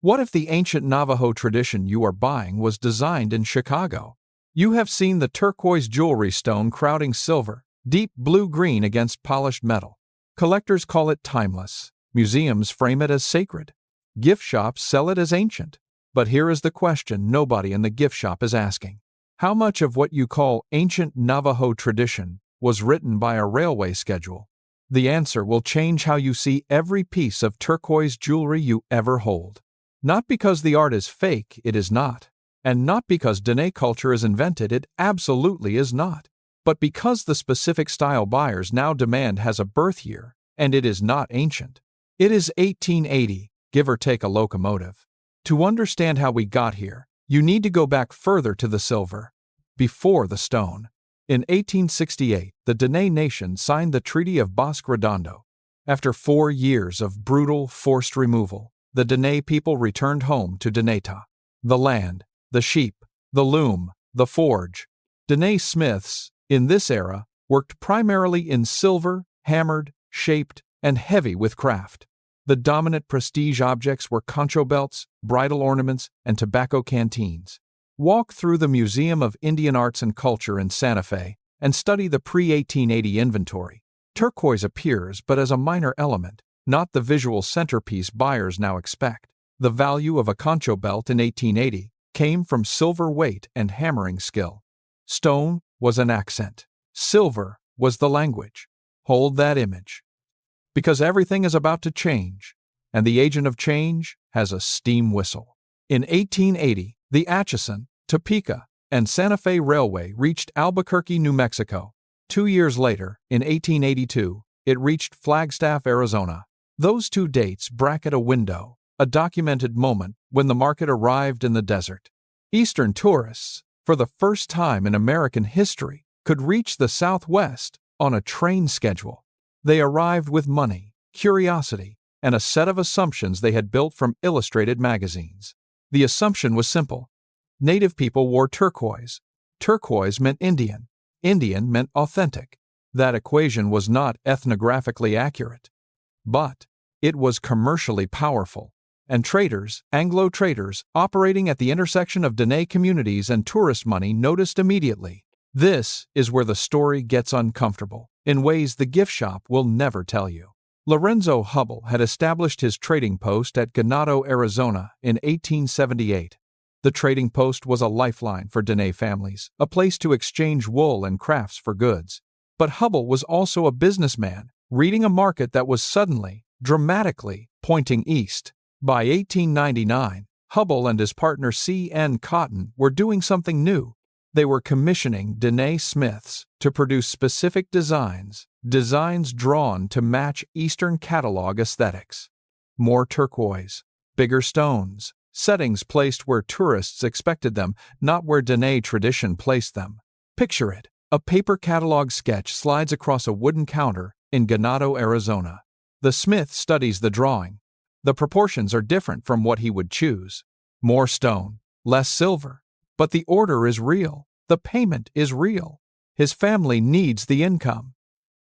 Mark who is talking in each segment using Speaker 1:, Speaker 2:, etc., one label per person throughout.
Speaker 1: What if the ancient Navajo tradition you are buying was designed in Chicago? You have seen the turquoise jewelry stone crowding silver, deep blue-green against polished metal. Collectors call it timeless. Museums frame it as sacred. Gift shops sell it as ancient. But here is the question nobody in the gift shop is asking. How much of what you call ancient Navajo tradition was written by a railway schedule? The answer will change how you see every piece of turquoise jewelry you ever hold. Not because the art is fake, it is not. And not because Diné culture is invented, it absolutely is not. But because the specific style buyers now demand has a birth year, and it is not ancient. It is 1880, give or take a locomotive. To understand how we got here, you need to go back further to the silver, before the stone. In 1868, the Diné nation signed the Treaty of Bosque Redondo. After 4 years of brutal, forced removal, the Diné people returned home to Dinéta. The land, the sheep, the loom, the forge. Diné smiths, in this era, worked primarily in silver, hammered, shaped, and heavy with craft. The dominant prestige objects were concho belts, bridal ornaments, and tobacco canteens. Walk through the Museum of Indian Arts and Culture in Santa Fe and study the pre-1880 inventory. Turquoise appears but as a minor element, not the visual centerpiece buyers now expect. The value of a concho belt in 1880 came from silver weight and hammering skill. Stone was an accent. Silver was the language. Hold that image. Because everything is about to change, and the agent of change has a steam whistle. In 1880, the Atchison, Topeka, and Santa Fe Railway reached Albuquerque, New Mexico. 2 years later, in 1882, it reached Flagstaff, Arizona. Those 2 dates bracket a window, a documented moment when the market arrived in the desert. Eastern tourists, for the first time in American history, could reach the Southwest on a train schedule. They arrived with money, curiosity, and a set of assumptions they had built from illustrated magazines. The assumption was simple. Native people wore turquoise. Turquoise meant Indian. Indian meant authentic. That equation was not ethnographically accurate. But it was commercially powerful. And traders, Anglo traders, operating at the intersection of Diné communities and tourist money noticed immediately. This is where the story gets uncomfortable, in ways the gift shop will never tell you. Lorenzo Hubbell had established his trading post at Ganado, Arizona in 1878. The trading post was a lifeline for Diné families, a place to exchange wool and crafts for goods. But Hubbell was also a businessman, reading a market that was suddenly, dramatically, pointing east. By 1899, Hubbell and his partner C.N. Cotton were doing something new. They were commissioning Diné smiths to produce specific designs drawn to match Eastern catalog aesthetics. More turquoise, bigger stones, settings placed where tourists expected them, not where Diné tradition placed them. Picture it. A paper catalog sketch slides across a wooden counter in Ganado, Arizona. The smith studies the drawing. The proportions are different from what he would choose. More stone, less silver. But the order is real. The payment is real. His family needs the income.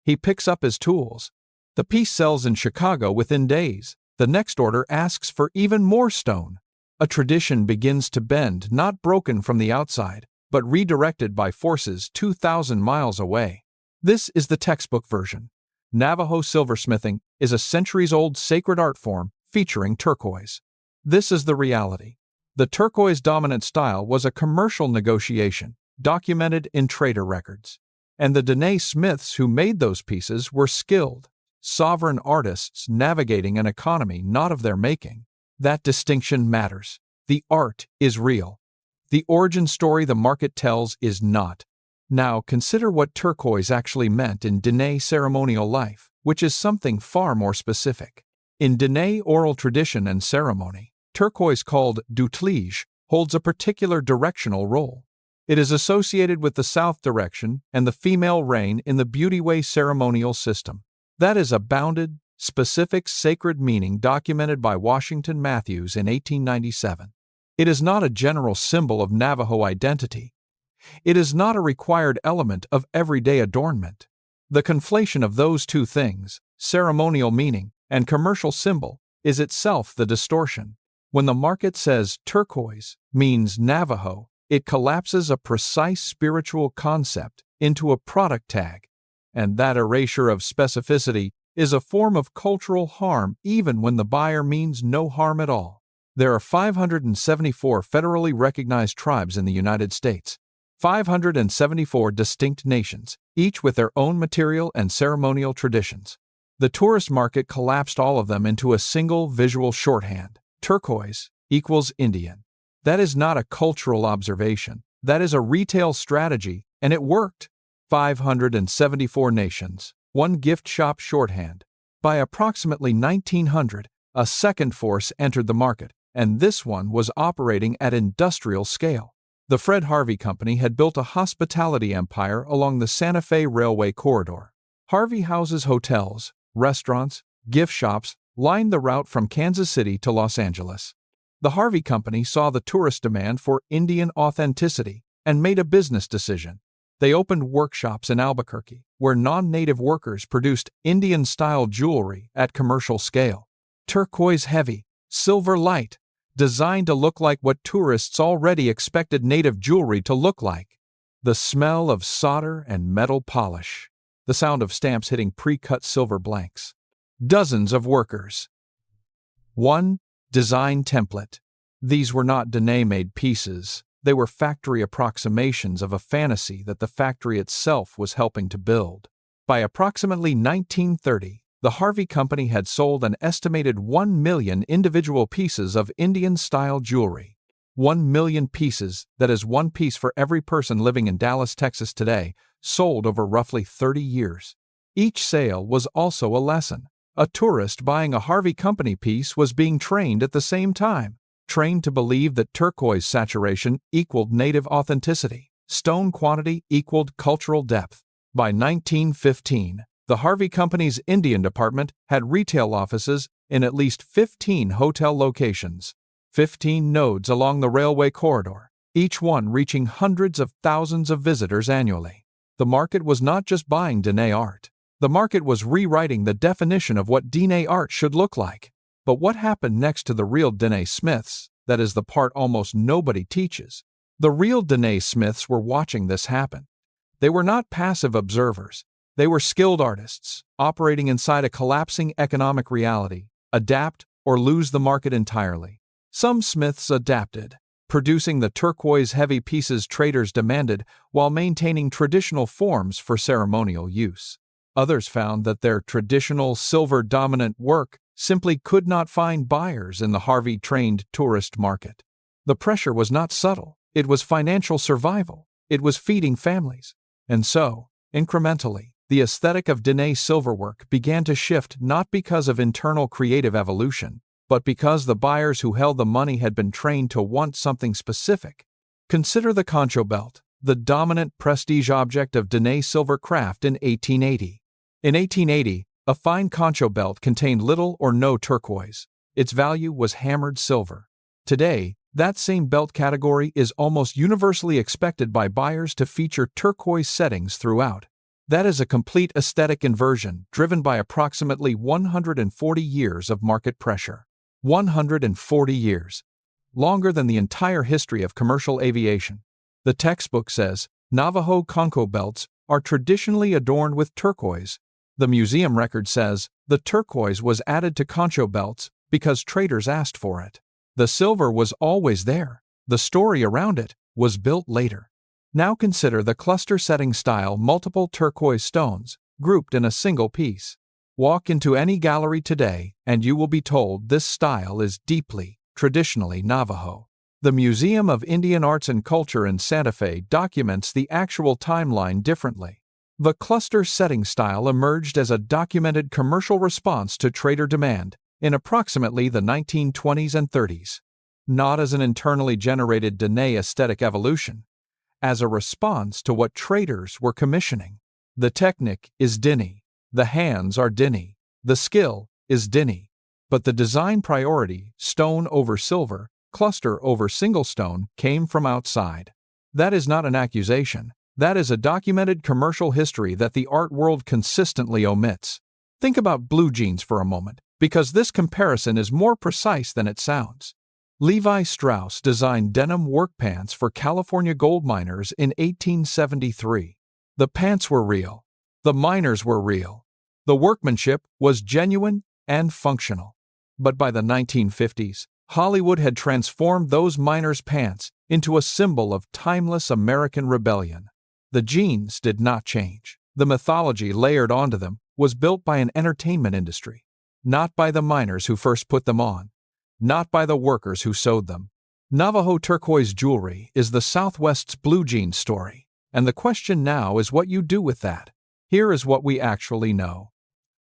Speaker 1: He picks up his tools. The piece sells in Chicago within days. The next order asks for even more stone. A tradition begins to bend, not broken from the outside, but redirected by forces 2,000 miles away. This is the textbook version. Navajo silversmithing is a centuries-old sacred art form featuring turquoise. This is the reality. The turquoise-dominant style was a commercial negotiation, documented in trader records. And the Diné smiths who made those pieces were skilled, sovereign artists navigating an economy not of their making. That distinction matters. The art is real. The origin story the market tells is not. Now consider what turquoise actually meant in Diné ceremonial life, which is something far more specific. In Diné oral tradition and ceremony, turquoise, called dutlege, holds a particular directional role. It is associated with the south direction and the female reign in the beauty way ceremonial system. That is a bounded, specific sacred meaning documented by Washington Matthews in 1897. It is not a general symbol of Navajo identity. It is not a required element of everyday adornment. The conflation of those two things, ceremonial meaning and commercial symbol, is itself the distortion. When the market says turquoise means Navajo, it collapses a precise spiritual concept into a product tag, and that erasure of specificity is a form of cultural harm even when the buyer means no harm at all. There are 574 federally recognized tribes in the United States, 574 distinct nations, each with their own material and ceremonial traditions. The tourist market collapsed all of them into a single visual shorthand: turquoise equals Indian. That is not a cultural observation. That is a retail strategy, and it worked. 574 nations, one gift shop shorthand. By approximately 1900, a second force entered the market, and this one was operating at industrial scale. The Fred Harvey Company had built a hospitality empire along the Santa Fe Railway corridor. Harvey houses hotels, restaurants, gift shops lined the route from Kansas City to Los Angeles. The Harvey Company saw the tourist demand for Indian authenticity and made a business decision. They opened workshops in Albuquerque, where non-native workers produced Indian-style jewelry at commercial scale. Turquoise-heavy, silver light, designed to look like what tourists already expected native jewelry to look like. The smell of solder and metal polish. The sound of stamps hitting pre-cut silver blanks. Dozens of workers. 1. Design template. These were not Diné-made pieces. They were factory approximations of a fantasy that the factory itself was helping to build. By approximately 1930, the Harvey Company had sold an estimated 1 million individual pieces of Indian-style jewelry. 1 million pieces, that is one piece for every person living in Dallas, Texas today, sold over roughly 30 years. Each sale was also a lesson. A tourist buying a Harvey Company piece was being trained at the same time, trained to believe that turquoise saturation equaled native authenticity, stone quantity equaled cultural depth. By 1915, the Harvey Company's Indian department had retail offices in at least 15 hotel locations, 15 nodes along the railway corridor, each one reaching hundreds of thousands of visitors annually. The market was not just buying Diné art. The market was rewriting the definition of what Diné art should look like. But what happened next to the real Diné Smiths? That is the part almost nobody teaches. The real Diné Smiths were watching this happen. They were not passive observers. They were skilled artists, operating inside a collapsing economic reality. Adapt or lose the market entirely. Some Smiths adapted, producing the turquoise-heavy pieces traders demanded while maintaining traditional forms for ceremonial use. Others found that their traditional silver-dominant work simply could not find buyers in the Harvey-trained tourist market. The pressure was not subtle. It was financial survival. It was feeding families. And so, incrementally, the aesthetic of Diné silverwork began to shift not because of internal creative evolution, but because the buyers who held the money had been trained to want something specific. Consider the concho belt, the dominant prestige object of Diné silver craft in 1880. In 1880, a fine concho belt contained little or no turquoise. Its value was hammered silver. Today, that same belt category is almost universally expected by buyers to feature turquoise settings throughout. That is a complete aesthetic inversion driven by approximately 140 years of market pressure. 140 years. Longer than the entire history of commercial aviation. The textbook says Navajo concho belts are traditionally adorned with turquoise. The museum record says the turquoise was added to concho belts because traders asked for it. The silver was always there. The story around it was built later. Now consider the cluster setting style: multiple turquoise stones grouped in a single piece. Walk into any gallery today and you will be told this style is deeply, traditionally Navajo. The Museum of Indian Arts and Culture in Santa Fe documents the actual timeline differently. The cluster setting style emerged as a documented commercial response to trader demand in approximately the 1920s and 30s, not as an internally generated Diné aesthetic evolution, as a response to what traders were commissioning. The technique is Diné, the hands are Diné, the skill is Diné, but the design priority, stone over silver, cluster over single stone, came from outside. That is not an accusation. That is a documented commercial history that the art world consistently omits. Think about blue jeans for a moment, because this comparison is more precise than it sounds. Levi Strauss designed denim work pants for California gold miners in 1873. The pants were real. The miners were real. The workmanship was genuine and functional. But by the 1950s, Hollywood had transformed those miners' pants into a symbol of timeless American rebellion. The jeans did not change. The mythology layered onto them was built by an entertainment industry, not by the miners who first put them on, not by the workers who sewed them. Navajo turquoise jewelry is the Southwest's blue jeans story, and the question now is what you do with that. Here is what we actually know.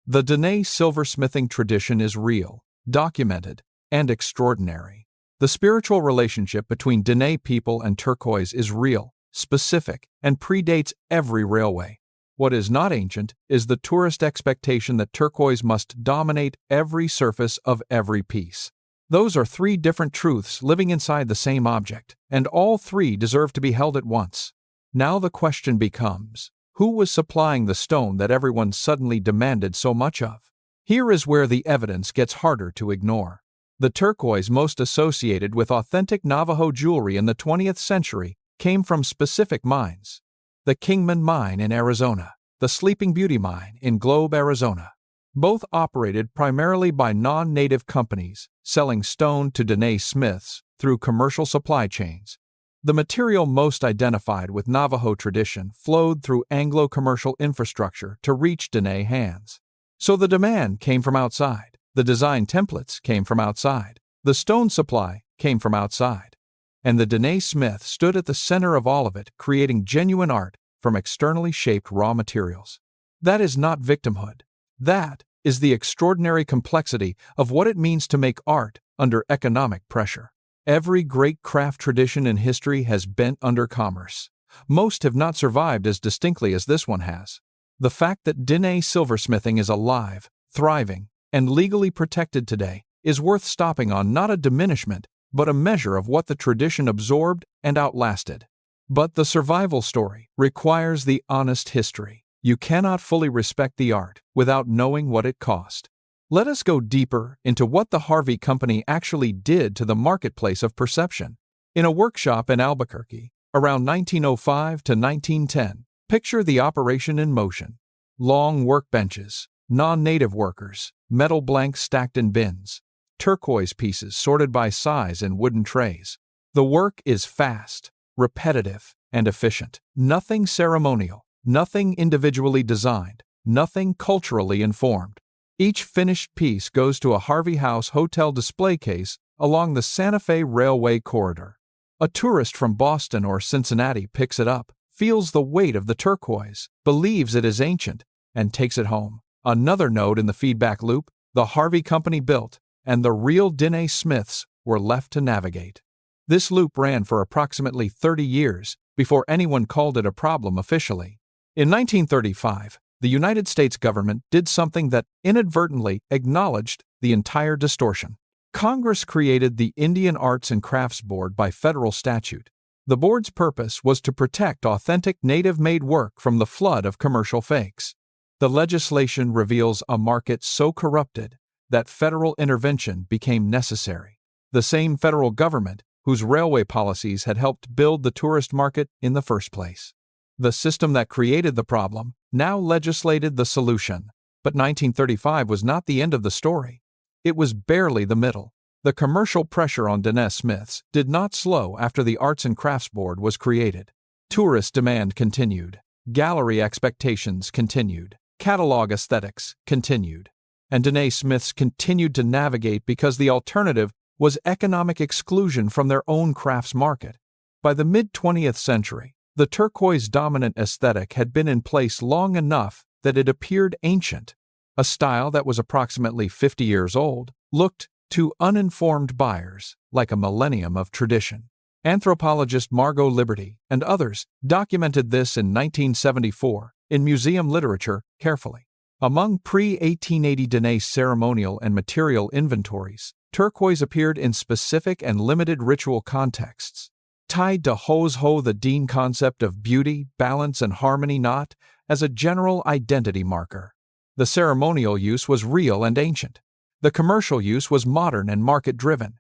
Speaker 1: The Diné silversmithing tradition is real, documented, and extraordinary. The spiritual relationship between Diné people and turquoise is real, specific, and predates every railway. What is not ancient is the tourist expectation that turquoise must dominate every surface of every piece. Those are three different truths living inside the same object, and all three deserve to be held at once. Now the question becomes, who was supplying the stone that everyone suddenly demanded so much of? Here is where the evidence gets harder to ignore. The turquoise most associated with authentic Navajo jewelry in the 20th century came from specific mines. The Kingman Mine in Arizona, the Sleeping Beauty Mine in Globe, Arizona. Both operated primarily by non-native companies, selling stone to Diné smiths through commercial supply chains. The material most identified with Navajo tradition flowed through Anglo-commercial infrastructure to reach Diné hands. So the demand came from outside, the design templates came from outside, the stone supply came from outside. And the Diné smith stood at the center of all of it, creating genuine art from externally shaped raw materials. That is not victimhood. That is the extraordinary complexity of what it means to make art under economic pressure. Every great craft tradition in history has bent under commerce. Most have not survived as distinctly as this one has. The fact that Diné silversmithing is alive, thriving, and legally protected today is worth stopping on, not a diminishment, but a measure of what the tradition absorbed and outlasted. But the survival story requires the honest history. You cannot fully respect the art without knowing what it cost. Let us go deeper into what the Harvey Company actually did to the marketplace of perception. In a workshop in Albuquerque, around 1905 to 1910, picture the operation in motion. Long workbenches, non-native workers, metal blanks stacked in bins, turquoise pieces sorted by size in wooden trays. The work is fast, repetitive, and efficient. Nothing ceremonial. Nothing individually designed, nothing culturally informed. Each finished piece goes to a Harvey House hotel display case along the Santa Fe Railway corridor. A tourist from Boston or Cincinnati picks it up, feels the weight of the turquoise, believes it is ancient, and takes it home. Another node in the feedback loop, the Harvey Company built, and the real Diné smiths were left to navigate. This loop ran for approximately 30 years before anyone called it a problem officially. In 1935, the United States government did something that inadvertently acknowledged the entire distortion. Congress created the Indian Arts and Crafts Board by federal statute. The board's purpose was to protect authentic native-made work from the flood of commercial fakes. The legislation reveals a market so corrupted that federal intervention became necessary. The same federal government whose railway policies had helped build the tourist market in the first place. The system that created the problem now legislated the solution. But 1935 was not the end of the story. It was barely the middle. The commercial pressure on Diné smiths did not slow after the Arts and Crafts Board was created. Tourist demand continued. Gallery expectations continued. Catalog aesthetics continued. And Diné smiths continued to navigate because the alternative was economic exclusion from their own crafts market. By the mid-20th century, the turquoise-dominant aesthetic had been in place long enough that it appeared ancient. A style that was approximately 50 years old looked, to uninformed buyers, like a millennium of tradition. Anthropologist Margot Liberty and others documented this in 1974 in museum literature carefully. Among pre-1880 Diné ceremonial and material inventories, turquoise appeared in specific and limited ritual contexts. Tied to Ho's Ho, the Dean concept of beauty, balance, and harmony, not as a general identity marker. The ceremonial use was real and ancient. The commercial use was modern and market-driven.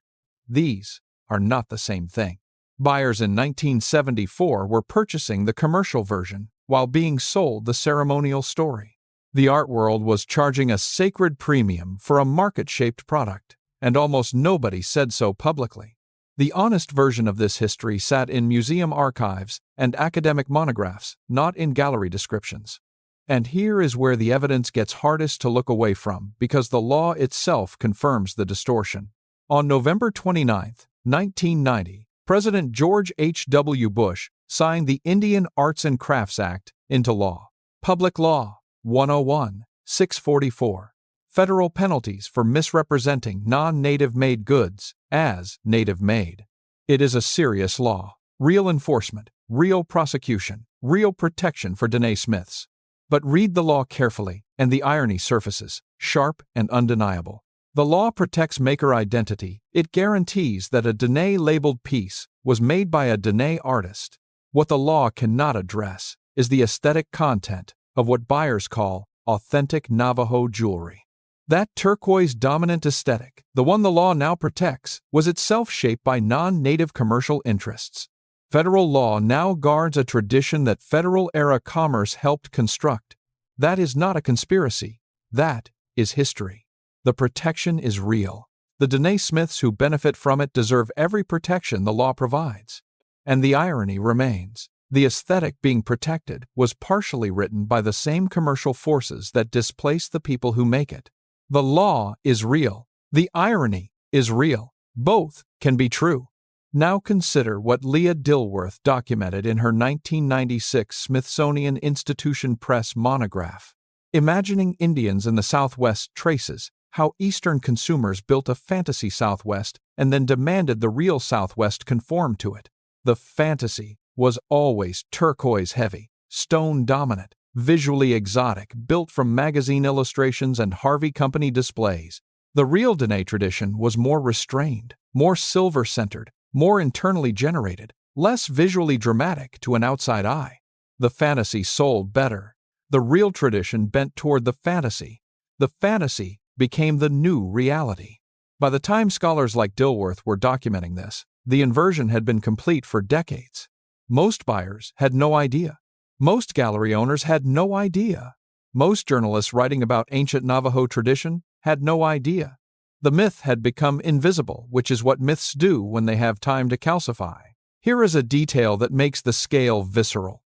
Speaker 1: These are not the same thing. Buyers in 1974 were purchasing the commercial version while being sold the ceremonial story. The art world was charging a sacred premium for a market-shaped product, and almost nobody said so publicly. The honest version of this history sat in museum archives and academic monographs, not in gallery descriptions. And here is where the evidence gets hardest to look away from because the law itself confirms the distortion. On November 29, 1990, President George H.W. Bush signed the Indian Arts and Crafts Act into law. Public Law 101-644. Federal penalties for misrepresenting non-native-made goods as native-made. It is a serious law. Real enforcement, real prosecution, real protection for Diné Smiths. But read the law carefully, and the irony surfaces, sharp and undeniable. The law protects maker identity. It guarantees that a Diné-labeled piece was made by a Diné artist. What the law cannot address is the aesthetic content of what buyers call authentic Navajo jewelry. That turquoise-dominant aesthetic, the one the law now protects, was itself shaped by non-native commercial interests. Federal law now guards a tradition that federal-era commerce helped construct. That is not a conspiracy. That is history. The protection is real. The Diné Smiths who benefit from it deserve every protection the law provides. And the irony remains. The aesthetic being protected was partially written by the same commercial forces that displace the people who make it. The law is real. The irony is real. Both can be true. Now consider what Leah Dilworth documented in her 1996 Smithsonian Institution Press monograph. Imagining Indians in the Southwest traces how Eastern consumers built a fantasy Southwest and then demanded the real Southwest conform to it. The fantasy was always turquoise-heavy, stone-dominant, visually exotic, built from magazine illustrations and Harvey Company displays. The real Diné tradition was more restrained, more silver-centered, more internally generated, less visually dramatic to an outside eye. The fantasy sold better. The real tradition bent toward the fantasy. The fantasy became the new reality. By the time scholars like Dilworth were documenting this, the inversion had been complete for decades. Most buyers had no idea. Most gallery owners had no idea. Most journalists writing about ancient Navajo tradition had no idea. The myth had become invisible, which is what myths do when they have time to calcify. Here is a detail that makes the scale visceral.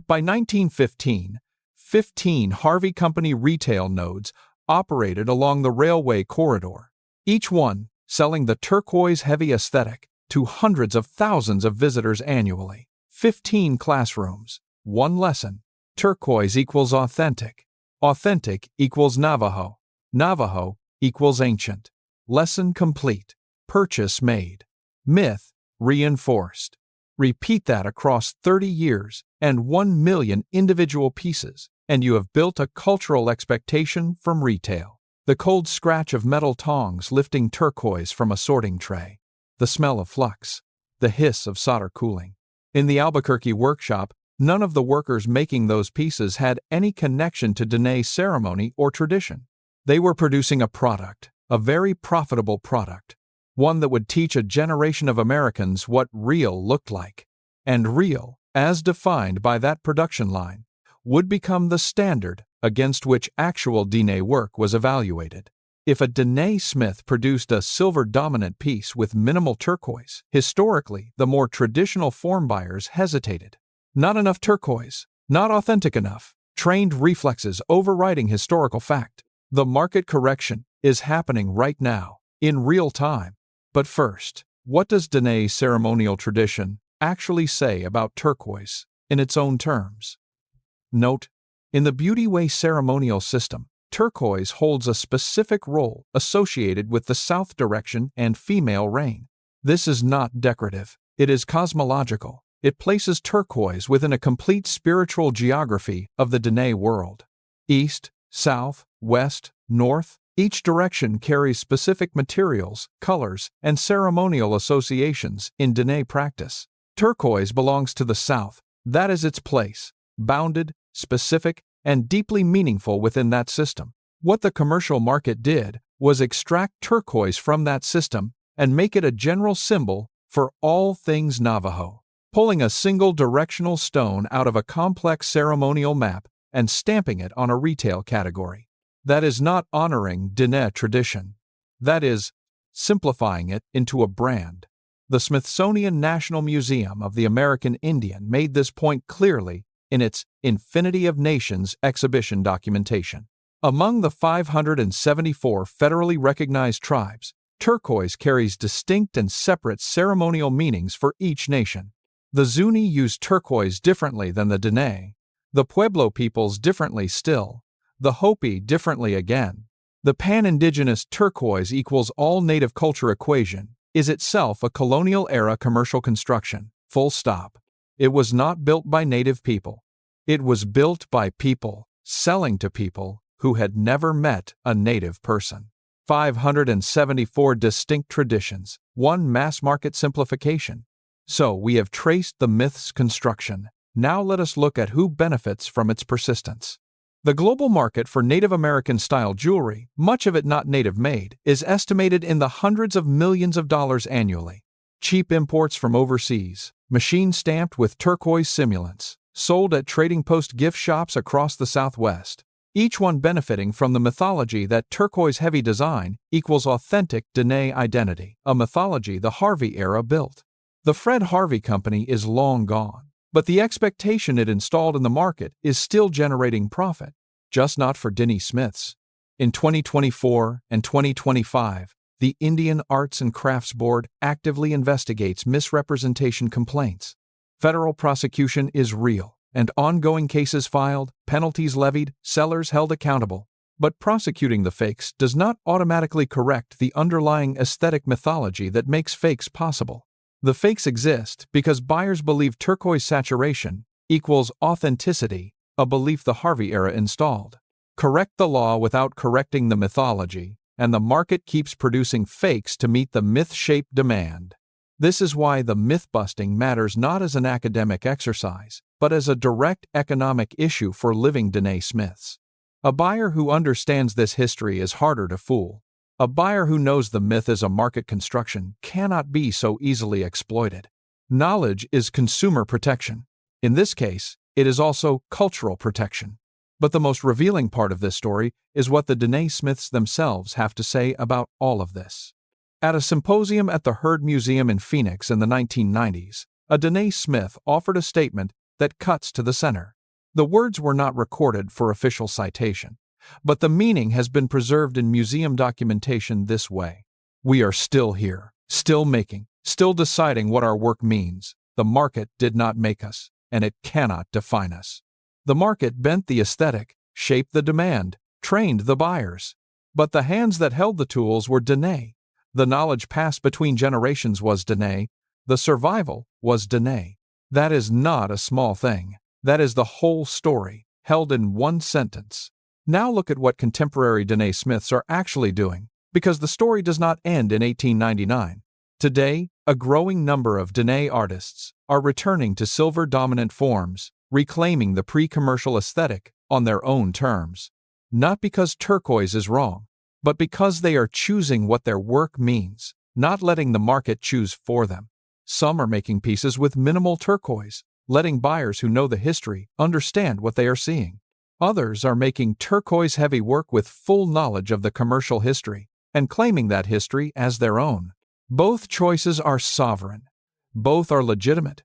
Speaker 1: By 1915, 15 Harvey Company retail nodes operated along the railway corridor, each one selling the turquoise-heavy aesthetic to hundreds of thousands of visitors annually. 15 classrooms, one lesson. Turquoise equals authentic. Authentic equals Navajo. Navajo equals ancient. Lesson complete. Purchase made. Myth reinforced. Repeat that across 30 years and 1 million individual pieces, and you have built a cultural expectation from retail. The cold scratch of metal tongs lifting turquoise from a sorting tray. The smell of flux. The hiss of solder cooling. In the Albuquerque workshop, none of the workers making those pieces had any connection to Diné ceremony or tradition. They were producing a product, a very profitable product, one that would teach a generation of Americans what real looked like. And real, as defined by that production line, would become the standard against which actual Diné work was evaluated. If a Diné smith produced a silver-dominant piece with minimal turquoise, historically, the more traditional form buyers hesitated. Not enough turquoise, not authentic enough, trained reflexes overriding historical fact. The market correction is happening right now, in real time. But first, what does Diné ceremonial tradition actually say about turquoise in its own terms? Note, in the Beauty Way ceremonial system, turquoise holds a specific role associated with the south direction and female reign. This is not decorative. It is cosmological. It places turquoise within a complete spiritual geography of the Diné world. East, south, west, north, each direction carries specific materials, colors, and ceremonial associations in Diné practice. Turquoise belongs to the south. That is its place, bounded, specific, and deeply meaningful within that system. What the commercial market did was extract turquoise from that system and make it a general symbol for all things Navajo, pulling a single directional stone out of a complex ceremonial map and stamping it on a retail category. That is not honoring Diné tradition. That is simplifying it into a brand. The Smithsonian National Museum of the American Indian made this point clearly in its Infinity of Nations exhibition documentation. Among the 574 federally recognized tribes, turquoise carries distinct and separate ceremonial meanings for each nation. The Zuni use turquoise differently than the Diné, the Pueblo peoples differently still, the Hopi differently again. The pan-indigenous turquoise equals all native culture equation is itself a colonial-era commercial construction, full stop. It was not built by native people. It was built by people, selling to people who had never met a native person. 574 distinct traditions, one mass-market simplification. So we have traced the myth's construction. Now let us look at who benefits from its persistence. The global market for Native American-style jewelry, much of it not native-made, is estimated in the hundreds of millions of dollars annually. Cheap imports from overseas, machine-stamped with turquoise simulants, sold at trading post gift shops across the Southwest, each one benefiting from the mythology that turquoise-heavy design equals authentic Diné identity, a mythology the Harvey era built. The Fred Harvey Company is long gone, but the expectation it installed in the market is still generating profit, just not for Diné Smiths. In 2024 and 2025, the Indian Arts and Crafts Board actively investigates misrepresentation complaints. Federal prosecution is real, and ongoing cases filed, penalties levied, sellers held accountable. But prosecuting the fakes does not automatically correct the underlying aesthetic mythology that makes fakes possible. The fakes exist because buyers believe turquoise saturation equals authenticity, a belief the Harvey era installed. Correct the law without correcting the mythology, and the market keeps producing fakes to meet the myth-shaped demand. This is why the myth-busting matters not as an academic exercise, but as a direct economic issue for living Diné Smiths. A buyer who understands this history is harder to fool. A buyer who knows the myth is a market construction cannot be so easily exploited. Knowledge is consumer protection. In this case, it is also cultural protection. But the most revealing part of this story is what the Diné Smiths themselves have to say about all of this. At a symposium at the Heard Museum in Phoenix in the 1990s, a Diné Smith offered a statement that cuts to the center. The words were not recorded for official citation, but the meaning has been preserved in museum documentation this way. We are still here, still making, still deciding what our work means. The market did not make us, and it cannot define us. The market bent the aesthetic, shaped the demand, trained the buyers. But the hands that held the tools were Diné. The knowledge passed between generations was Diné. The survival was Diné. That is not a small thing. That is the whole story, held in one sentence. Now look at what contemporary Diné Smiths are actually doing, because the story does not end in 1899. Today, a growing number of Diné artists are returning to silver-dominant forms, reclaiming the pre-commercial aesthetic on their own terms. Not because turquoise is wrong, but because they are choosing what their work means, not letting the market choose for them. Some are making pieces with minimal turquoise, letting buyers who know the history understand what they are seeing. Others are making turquoise-heavy work with full knowledge of the commercial history and claiming that history as their own. Both choices are sovereign. Both are legitimate.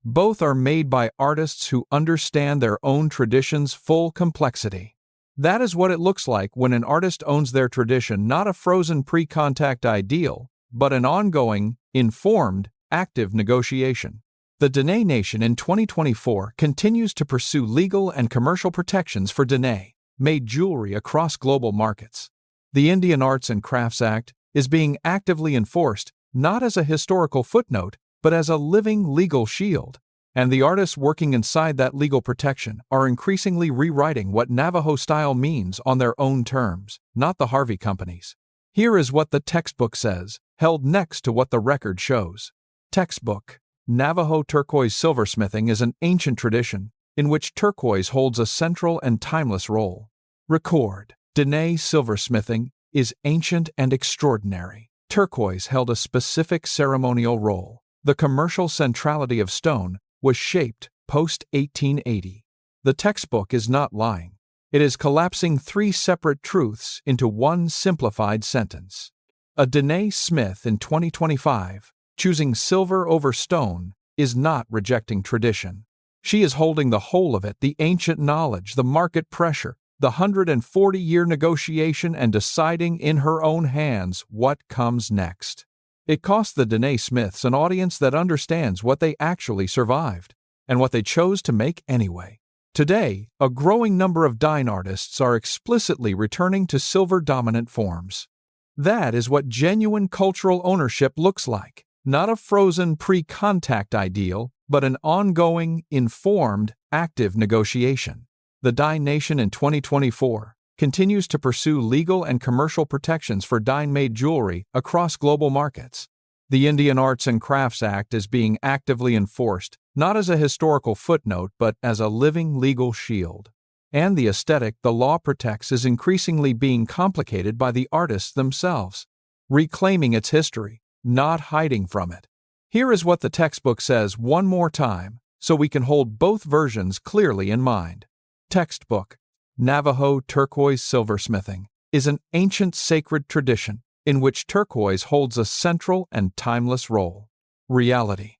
Speaker 1: Both are made by artists who understand their own tradition's full complexity. That is what it looks like when an artist owns their tradition, not a frozen pre-contact ideal, but an ongoing, informed, active negotiation. The Diné Nation in 2024 continues to pursue legal and commercial protections for Diné-made jewelry across global markets. The Indian Arts and Crafts Act is being actively enforced not as a historical footnote, but as a living legal shield. And the artists working inside that legal protection are increasingly rewriting what Navajo style means on their own terms, not the Harvey Company's. Here is what the textbook says, held next to what the record shows. Textbook: Navajo turquoise silversmithing is an ancient tradition in which turquoise holds a central and timeless role. Record: Diné silversmithing is ancient and extraordinary. Turquoise held a specific ceremonial role. The commercial centrality of stone was shaped post-1880. The textbook is not lying. It is collapsing three separate truths into one simplified sentence. A Diné smith in 2025, choosing silver over stone, is not rejecting tradition. She is holding the whole of it, the ancient knowledge, the market pressure, the 140-year negotiation, and deciding in her own hands what comes next. It cost the Diné smiths an audience that understands what they actually survived, and what they chose to make anyway. Today, a growing number of dine artists are explicitly returning to silver-dominant forms. That is what genuine cultural ownership looks like, not a frozen pre-contact ideal, but an ongoing, informed, active negotiation. The Dine Nation in 2024 continues to pursue legal and commercial protections for dine-made jewelry across global markets. The Indian Arts and Crafts Act is being actively enforced, not as a historical footnote but as a living legal shield. And the aesthetic the law protects is increasingly being complicated by the artists themselves, reclaiming its history, not hiding from it. Here is what the textbook says one more time, so we can hold both versions clearly in mind. Textbook: Navajo turquoise silversmithing is an ancient sacred tradition in which turquoise holds a central and timeless role. Reality: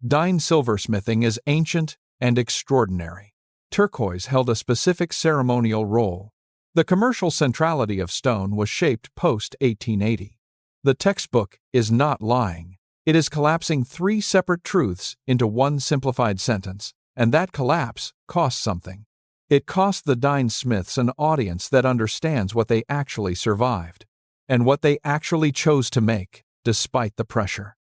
Speaker 1: Dine silversmithing is ancient and extraordinary. Turquoise held a specific ceremonial role. The commercial centrality of stone was shaped post-1880. The textbook is not lying. It is collapsing three separate truths into one simplified sentence, and that collapse costs something. It cost the Dine smiths an audience that understands what they actually survived, and what they actually chose to make, despite the pressure.